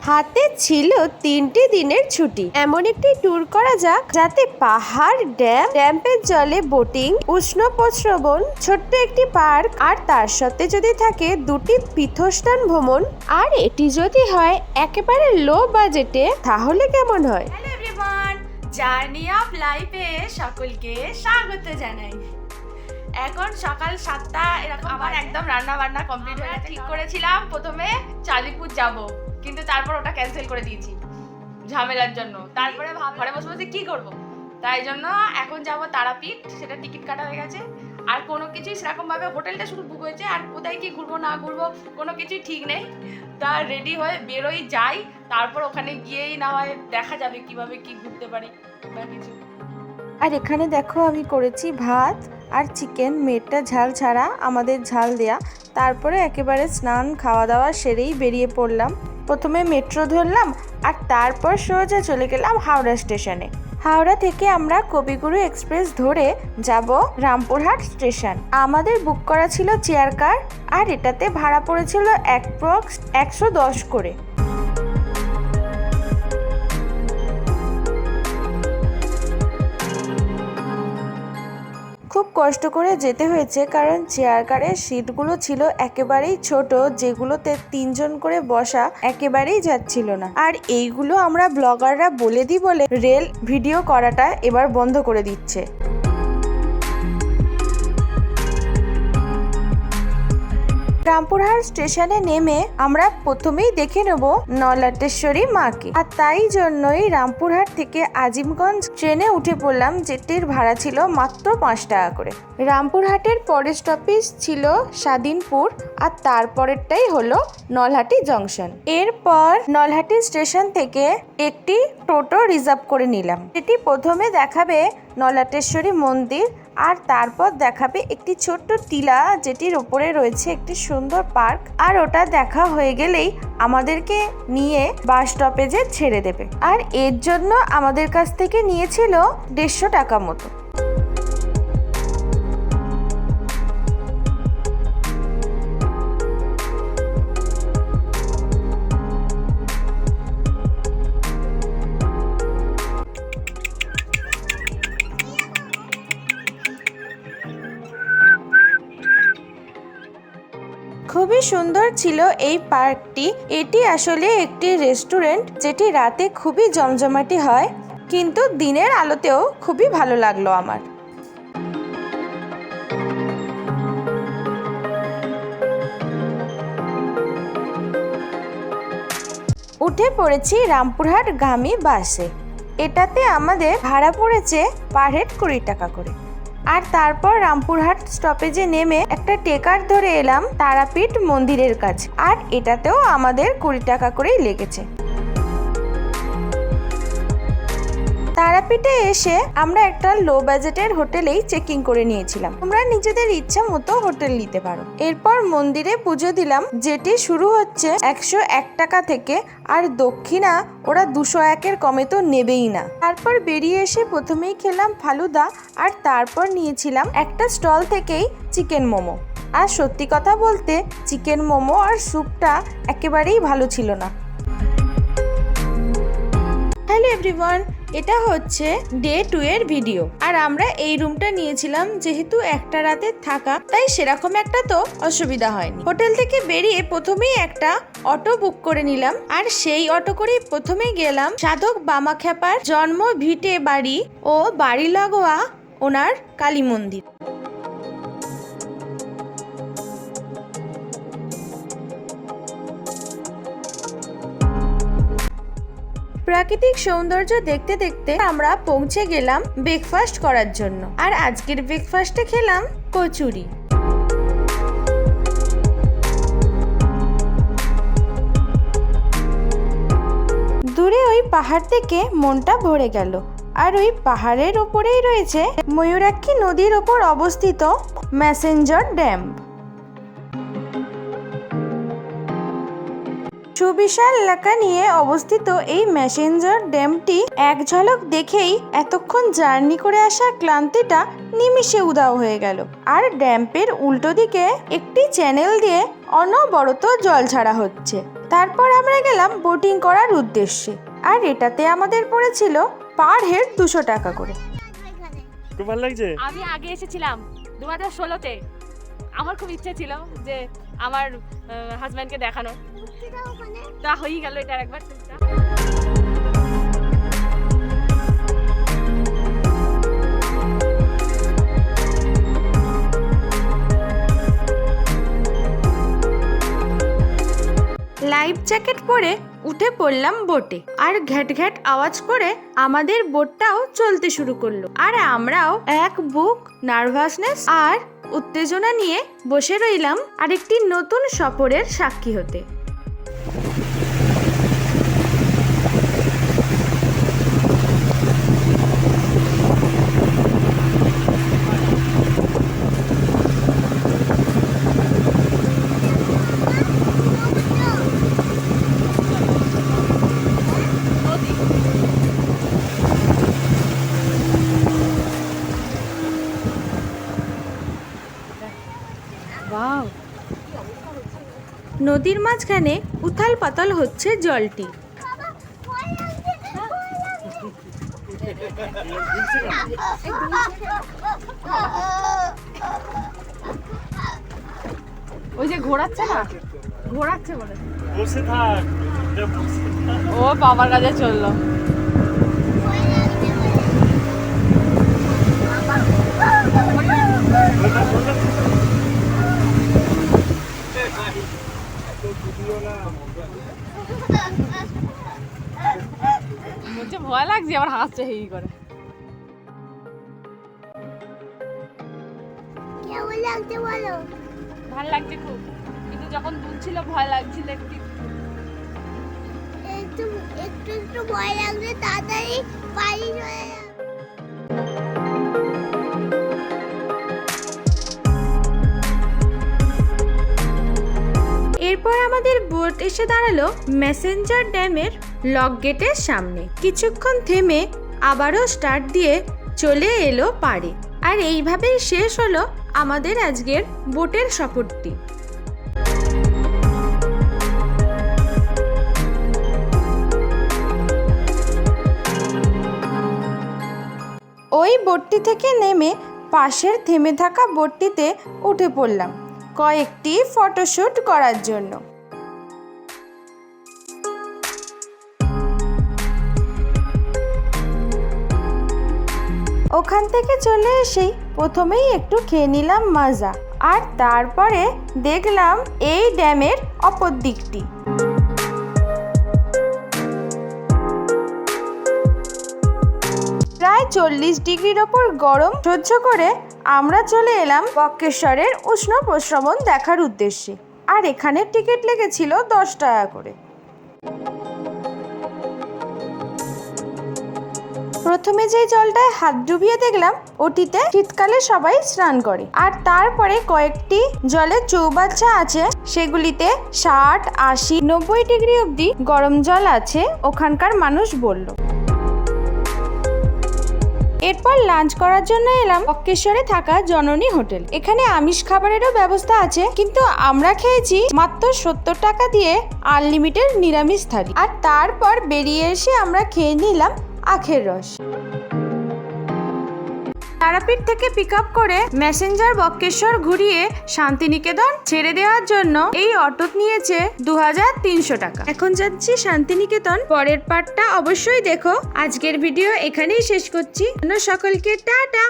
হাতে ছিল 3টি দিনের ছুটি। এমন একটি ট্যুর করা যাক যাতে পাহাড়, ড্যামের জলে বোটিং, উষ্ণ প্রস্রবণ, ছোট্ট একটি পার্ক, আর তার সাথে যদি থাকে 2টি তীর্থস্থান ভ্রমণ, আর এটি যদি হয় একেবারে লো বাজেটে, তাহলে কেমন হয়? হ্যালো এভরিওয়ান, জার্নি অফ লাইফে সকলকে স্বাগত জানাই। এখন সকাল 7টা এরকম। আমার একদম রান্না বান্না কমপ্লিট হয়ে গেছে। ঠিক করেছিলাম প্রথমে চাঁদিপুর যাব, কিন্তু তারপর ওটা ক্যান্সেল করে দিয়েছি ঝামেলার জন্য। তারপরে ঘরে বসে বসে কি করব, তাই জন্য এখন যাব তারাপীঠ। সেটা টিকিট কাটা হয়ে গেছে। আর কোনো কিছুই সেরকমভাবে, হোটেলটা শুধু বুক হয়েছে, আর কোথায় কি ঘুরবো না ঘুরবো কোনো কিছুই ঠিক নেই। তা রেডি হয়ে বেরোই যাই, তারপর ওখানে গিয়েই না হয় দেখা যাবে কিভাবে কি ঘুরতে পারি বা কিছু। আর এখানে দেখো আমি করেছি ভাত আর চিকেন, মেটটা ঝাল ছাড়া, আমাদের ঝাল দেয়া। তারপরে একেবারে স্নান খাওয়া দাওয়া সেরেই বেরিয়ে পড়লাম। প্রথমে মেট্রো ধরলাম আর তারপর সোজা চলে গেলাম হাওড়া স্টেশনে। হাওড়া থেকে আমরা কবিগুরু এক্সপ্রেস ধরে যাব রামপুরহাট স্টেশন। আমাদের বুক করা ছিল চেয়ার কার, আর এটাতে ভাড়া পড়েছিল অ্যাপ্রক্স 110 করে। খুব কষ্ট করে যেতে হয়েছে, কারণ চেয়ার কারের সিটগুলো ছিল একেবারেই ছোট, যেগুলোতে 3 জন করে বসা একেবারেই যাচ্ছিল না। আর এইগুলো আমরা ব্লগাররা বলে দিই বলে রেল ভিডিও করাটা এবার বন্ধ করে দিচ্ছে। রামপুরহাট স্টেশনে নেমে আমরা প্রথমেই দেখে নেব নলাটেশ্বরী মাকে, আর তাই জন্যই রামপুরহাট থেকে আজিমগঞ্জ ট্রেনে উঠে পড়লাম, যেটির ভাড়া ছিল মাত্র 5 টাকা করে। রামপুরহাটের পরের স্টপেজ ছিল স্বাধীনপুর, আর তারপরেরটাই হলো নলহাটি জংশন। এরপর নলহাটি স্টেশন থেকে একটি টোটো রিজার্ভ করে নিলাম। এটি প্রথমে দেখাবে নলাটেশ্বরী মন্দির, আর তারপর দেখাবে একটি ছোট্ট টিলা, যেটির ওপরে রয়েছে একটি সুন্দর পার্ক। আর ওটা দেখা হয়ে গেলেই আমাদেরকে নিয়ে বাস স্টপেজে ছেড়ে দেবে। আর এর জন্য আমাদের কাছ থেকে নিয়েছিল 150 টাকা মতো। খুবই সুন্দর ছিল এই পার্কটি। এটি আসলে একটি রেস্টুরেন্ট, যেটি রাতে খুবই জমজমাটি হয়, কিন্তু দিনের আলোতেও খুবই ভালো লাগলো আমার। উঠে পড়েছি রামপুরহাট গামী বাসে। এটাতে আমাদের ভাড়া পড়েছে পার হেড 20 টাকা করে। আর তারপর রামপুরহাট স্টপেজে নেমে একটা টেকার ধরে এলাম তারাপীঠ মন্দিরের কাছে, আর এটাতেও আমাদের 20 টাকা করেই লেগেছে। তারাপীঠে এসে আমরা একটা লো বাজেটের হোটেলেই চেকিং করে নিয়েছিলাম। তোমরা নিজেদের ইচ্ছা মতো হোটেল নিতে পারো। এরপর মন্দিরে পুজো দিলাম, যেটি শুরু হচ্ছে 101 টাকা থেকে, আর দক্ষিণা ওরা 201-এর কমে তো নেবেই না। তারপর বেরিয়ে এসে প্রথমেই খেলাম ফালুদা, আর তারপর নিয়েছিলাম একটা স্টল থেকেই চিকেন মোমো। আর সত্যি কথা বলতে চিকেন মোমো আর স্যুপটা একেবারেই ভালো ছিল না। হ্যালো এভরিওয়ান, এটা হচ্ছে ডে 2 এর ভিডিও। আর আমরা এই রুমটা নিয়েছিলাম যেহেতু একটা রাতে থাকা, তাই সেরকম একটা তো অসুবিধা হয়নি। হোটেল থেকে বেরিয়ে প্রথমেই একটা অটো বুক করে নিলাম, আর সেই অটো করেই প্রথমে গেলাম সাধক বামাখ্যাপার জন্ম ভিটে বাড়ি ও বাড়ি লাগোয়া ওনার কালী মন্দির। প্রাকৃতিক সৌন্দর্য দেখতে দেখতে আমরা পৌঁছে গেলাম ব্রেকফাস্ট করার জন্য। আর আজকের ব্রেকফাস্টে খেলাম কচুরি। দূরে ওই পাহাড় থেকে মনটা ভরে গেল। আর ওই পাহাড়ের ওপরেই রয়েছে ময়ূরাক্ষী নদীর ওপর অবস্থিত ম্যাসেঞ্জার ড্যাম। সুবিশাল এলাকা নিয়ে অবস্থিত এই ম্যাসেঞ্জার ড্যামটি এক ঝলক দেখেই এতক্ষণ জার্নি করে আসা ক্লান্তিটা নিমিষে উধাও হয়ে গেল। আর ড্যাম্পের উল্টো দিকে একটি চ্যানেল দিয়ে অনবরত জল ছাড়া হচ্ছে। তারপর আমরা গেলাম বোটিং করার উদ্দেশ্যে, আর এটাতে আমাদের পড়েছিল পার হেড 200 টাকা করে। খুব ভালো লাগছে। আমি আগে এসেছিলাম 2016-তে। আমার খুব ইচ্ছে ছিল যে আমার হাজব্যান্ডকে দেখানো, তা হয়ে গেল এটা একবার। লাইফ জ্যাকেট পরে উঠে পড়লাম বোটে, আর ঘ্যাট ঘ্যাট আওয়াজ করে আমাদের বোটটাও চলতে শুরু করলো। আর আমরাও এক বুক নার্ভাসনেস আর উত্তেজনা নিয়ে বসে রইলাম আরেকটি নতুন সফরের সাক্ষী হতে। নদীর মাঝখানে উথাল পাতাল হচ্ছে জলটি। ওই যে ঘোরাচ্ছে না, ঘোরাচ্ছে বলে বসে থাক। ও বাবার কাছে চললো। বলছে ভয় লাগছে, আবার হাসছে হেই করে। কেমন লাগছে বলো? ভালো লাগছে খুব, কিন্তু যখন দুলছিল ভয় লাগছিল একটু। একটু একটু একটু ভয় লাগছে, তাড়াতাড়ি বাড়ি চলে যাবে। এরপর আমাদের বোট এসে দাঁড়ালো মেসেঞ্জার ড্যামের লক গেটের সামনে। কিছুক্ষণ থেমে আবারও স্টার্ট দিয়ে চলে এলো পাড়ে। আর এইভাবেই শেষ হলো আমাদের আজকের বোটের সফরটি। ওই বোটটি থেকে নেমে পাশের থেমে থাকা বোটটিতে উঠে পড়লাম কয়েকটি ফটোশ্যুট করার জন্য। ওখান থেকে চলে এসেই প্রথমেই একটু খেয়ে নিলাম মাজা, আর তারপরে দেখলাম এই ড্যামের অপর দিকটি। প্রায় 40 ডিগ্রির ওপর গরম সহ্য করে আমরা চলে এলাম বক্রেশ্বরের উষ্ণ প্রস্রবণ দেখার উদ্দেশ্যে। আর এখানের টিকিট লেগেছিল 10 টাকা করে। প্রথমে যে জলটায় হাত ডুবিয়ে দেখলাম ওটিতে শীতকালে সবাই স্নান করে, আর তারপরে কয়েকটি জলের চৌবাচ্চা আছে, সেগুলিতে 60, 80, 90 ডিগ্রি অবধি গরম জল আছে ওখানকার মানুষ বলল। এরপর লাঞ্চ করার জন্য এলাম বক্রেশ্বরে থাকা জননী হোটেল। এখানে আমিষ খাবারেরও ব্যবস্থা আছে, কিন্তু আমরা খেয়েছি মাত্র 70 টাকা দিয়ে আনলিমিটেড নিরামিষ থালি। আর তারপর বেরিয়ে এসে আমরা খেয়ে নিলাম আখের রস। তারাপীঠ থেকে পিক আপ করে মেসেঞ্জার বক্রেশ্বর ঘুরিয়ে শান্তিনিকেতন ছেড়ে দেওয়ার জন্য এই অটো নিয়েছে 2300 টাকা। এখন যাচ্ছি শান্তিনিকেতন। পরের পার্টটা অবশ্যই দেখো। আজকের ভিডিও এখানেই শেষ করছি। সকলকে টাটা।